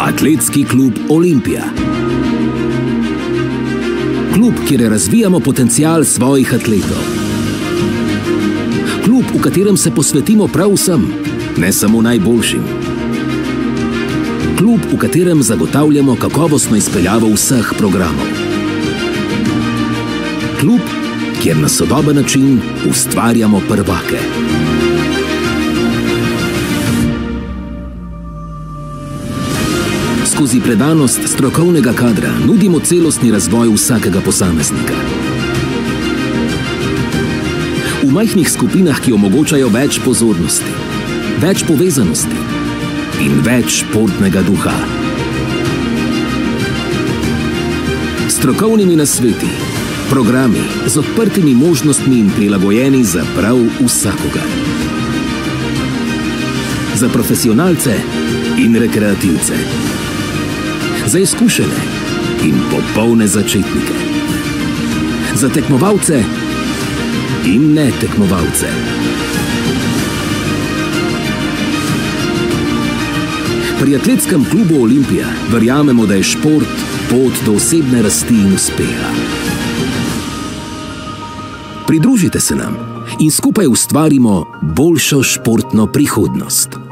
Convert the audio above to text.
Atletski klub Olimpija. Klub, kjer razvijamo potencial svojih atletov. Klub, v katerem se posvetimo prav vsem, ne samo najboljšim. Klub, v katerem zagotavljamo kakovostno izpeljavo vseh programov. Klub, kjer na sodoben način ustvarjamo prvake. Skozi predanost strokovnega kadra nudimo celostni razvoj vsakega posameznika. V majhnih skupinah, ki omogočajo več pozornosti, več povezanosti in več športnega duha. Strokovnimi nasveti, programi z odprtimi možnostmi in prilagojeni za prav vsakogar. Za profesionalce in rekreativce. Za izkušene in popolne začetnike. Za tekmovalce in ne tekmovalce. Pri Atletskem klubu Olimpija verjamemo, da je šport pot do osebne rasti in uspeha. Pridružite se nam in skupaj ustvarimo boljšo športno prihodnost.